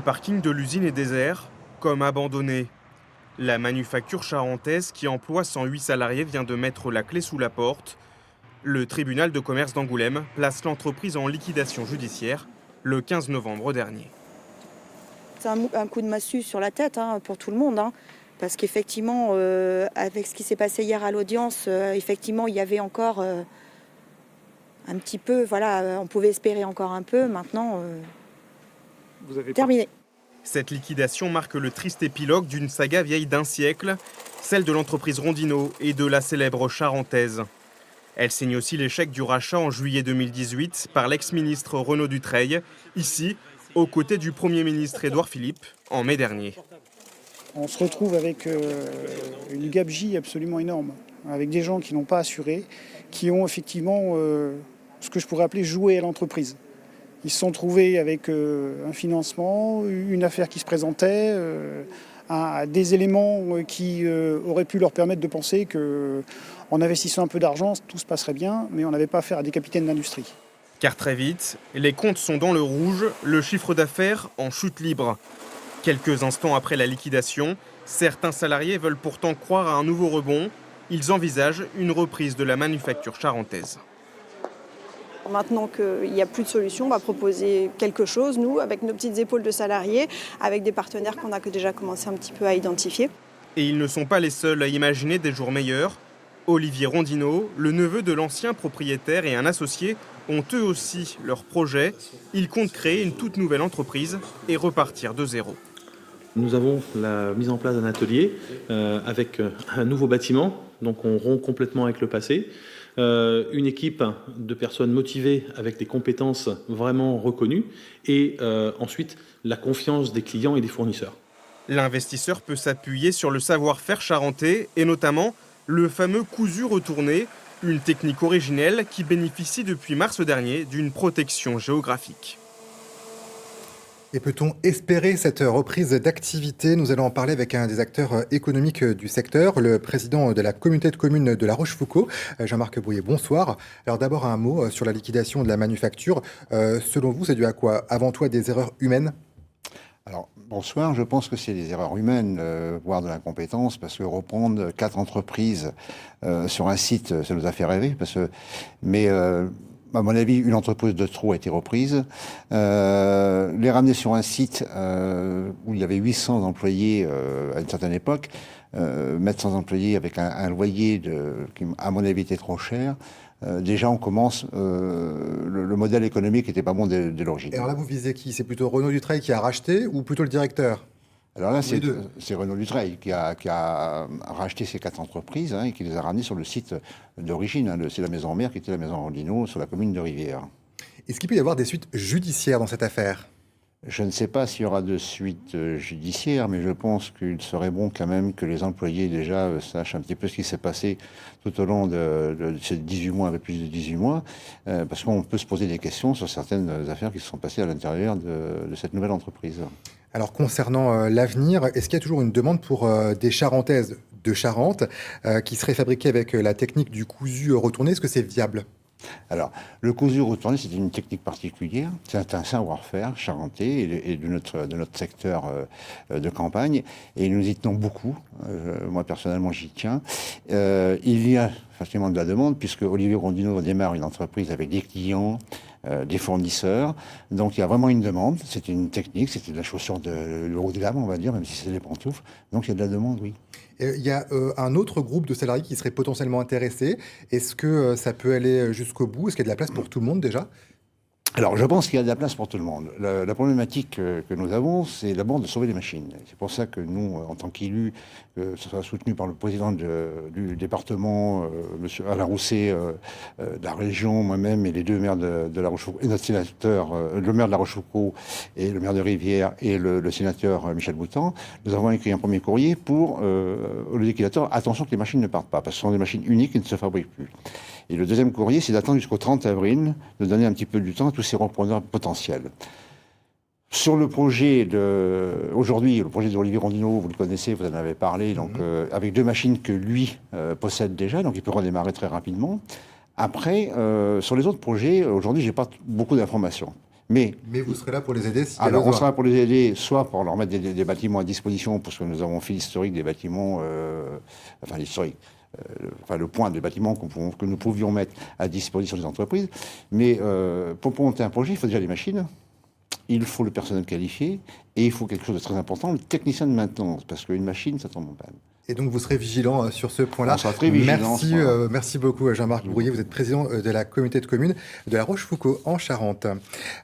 Le parking de l'usine est désert, comme abandonné. La manufacture charentaise, qui emploie 108 salariés, vient de mettre la clé sous la porte. Le tribunal de commerce d'Angoulême place l'entreprise en liquidation judiciaire le 15 novembre dernier. C'est un coup de massue sur la tête pour tout le monde. Parce qu'effectivement, avec ce qui s'est passé hier à l'audience, effectivement, il y avait encore un petit peu, on pouvait espérer encore un peu. Maintenant, terminé. Cette liquidation marque le triste épilogue d'une saga vieille d'un siècle, celle de l'entreprise Rondino et de la célèbre charentaise. Elle signe aussi l'échec du rachat en juillet 2018 par l'ex-ministre Renaud Dutreil, ici, aux côtés du Premier ministre Édouard Philippe, en mai dernier. On se retrouve avec une gabegie absolument énorme, avec des gens qui n'ont pas assuré, qui ont effectivement ce que je pourrais appeler joué à l'entreprise. Ils se sont trouvés avec un financement, une affaire qui se présentait, des éléments qui auraient pu leur permettre de penser qu'en investissant un peu d'argent, tout se passerait bien, mais on n'avait pas affaire à des capitaines d'industrie. Car très vite, les comptes sont dans le rouge, le chiffre d'affaires en chute libre. Quelques instants après la liquidation, certains salariés veulent pourtant croire à un nouveau rebond. Ils envisagent une reprise de la manufacture charentaise. Maintenant qu'il n'y a plus de solution, on va proposer quelque chose, nous, avec nos petites épaules de salariés, avec des partenaires qu'on a déjà commencé un petit peu à identifier. Et ils ne sont pas les seuls à imaginer des jours meilleurs. Olivier Rondino, le neveu de l'ancien propriétaire et un associé, ont eux aussi leur projet. Ils comptent créer une toute nouvelle entreprise et repartir de zéro. Nous avons la mise en place d'un atelier avec un nouveau bâtiment, donc on rompt complètement avec le passé. Une équipe de personnes motivées avec des compétences vraiment reconnues et ensuite la confiance des clients et des fournisseurs. L'investisseur peut s'appuyer sur le savoir-faire charentais et notamment le fameux cousu retourné, une technique originelle qui bénéficie depuis mars dernier d'une protection géographique. Et peut-on espérer cette reprise d'activité? Nous allons en parler avec un des acteurs économiques du secteur, le président de la communauté de communes de La Rochefoucauld, Jean-Marc Brouillet. Bonsoir. Alors d'abord un mot sur la liquidation de la manufacture. Selon vous, c'est dû à quoi? Avant tout à des erreurs humaines? Alors, bonsoir. Je pense que c'est des erreurs humaines, voire de l'incompétence, parce que reprendre 4 entreprises sur un site, ça nous a fait rêver. À mon avis, une entreprise de trop a été reprise. Les ramener sur un site où il y avait 800 employés à une certaine époque, mettre 100 employés avec un loyer qui, à mon avis, était trop cher. Déjà, on commence. Le modèle économique n'était pas bon dès l'origine. Et alors là, vous visez qui? C'est plutôt Renaud Dutreil qui a racheté ou plutôt le directeur? Alors là, c'est Renaud Dutreil qui a racheté ces 4 entreprises et qui les a ramenées sur le site d'origine. C'est la maison mère qui était la maison Rondino sur la commune de Rivière. Est-ce qu'il peut y avoir des suites judiciaires dans cette affaire? Je ne sais pas s'il y aura de suite judiciaire, mais je pense qu'il serait bon quand même que les employés déjà sachent un petit peu ce qui s'est passé tout au long de ces 18 mois, avec plus de 18 mois, parce qu'on peut se poser des questions sur certaines affaires qui se sont passées à l'intérieur de cette nouvelle entreprise. Alors concernant l'avenir, est-ce qu'il y a toujours une demande pour des charentaises de Charente qui seraient fabriquées avec la technique du cousu retourné? Est-ce que c'est viable? Alors, le cousu retourné, c'est une technique particulière. C'est un savoir-faire charentais et de notre secteur de campagne. Et nous y tenons beaucoup. Moi, personnellement, j'y tiens. Il y a facilement de la demande, puisque Olivier Rondino démarre une entreprise avec des clients, des fournisseurs. Donc, il y a vraiment une demande. C'est une technique, c'est de la chaussure de haut de gamme, on va dire, même si c'est des pantoufles. Donc, il y a de la demande, oui. Il y a un autre groupe de salariés qui serait potentiellement intéressé. Est-ce que ça peut aller jusqu'au bout? Est-ce qu'il y a de la place pour tout le monde déjà? Alors, je pense qu'il y a de la place pour tout le monde. La problématique que nous avons, c'est d'abord de sauver les machines. C'est pour ça que nous, en tant qu'élus, ce sera soutenu par le président du département, M. Alain Rousset, de la région, moi-même, et les 2 maires de La Rochefoucauld, et notre sénateur, le maire de La Rochefoucauld, et le maire de Rivière, et le sénateur Michel Boutan. Nous avons écrit un premier courrier pour le liquidateur. Attention que les machines ne partent pas, parce que ce sont des machines uniques qui ne se fabriquent plus. Et le deuxième courrier, c'est d'attendre jusqu'au 30 avril, de donner un petit peu du temps à tous ces repreneurs potentiels. Sur le projet aujourd'hui, le projet d'Olivier Rondino, vous le connaissez, vous en avez parlé, donc avec 2 machines que lui possède déjà, donc il peut redémarrer très rapidement. Après, sur les autres projets, aujourd'hui, j'ai pas beaucoup d'informations. Mais vous serez là pour les aider s'il y a alors, on besoin. sera pour les aider, soit pour leur mettre des bâtiments à disposition, parce que nous avons fait l'historique des bâtiments, enfin l'historique, le point des bâtiments que nous pouvions mettre à disposition des entreprises. Mais pour monter un projet, il faut déjà des machines, il faut le personnel qualifié, et il faut quelque chose de très important, le technicien de maintenance, parce qu'une machine, ça tombe en panne. Et donc, vous serez vigilant sur ce point-là. On sera très vigilant. Merci beaucoup, Jean-Marc Brouillet. Vous êtes président de la communauté de communes de La Rochefoucauld en Charente.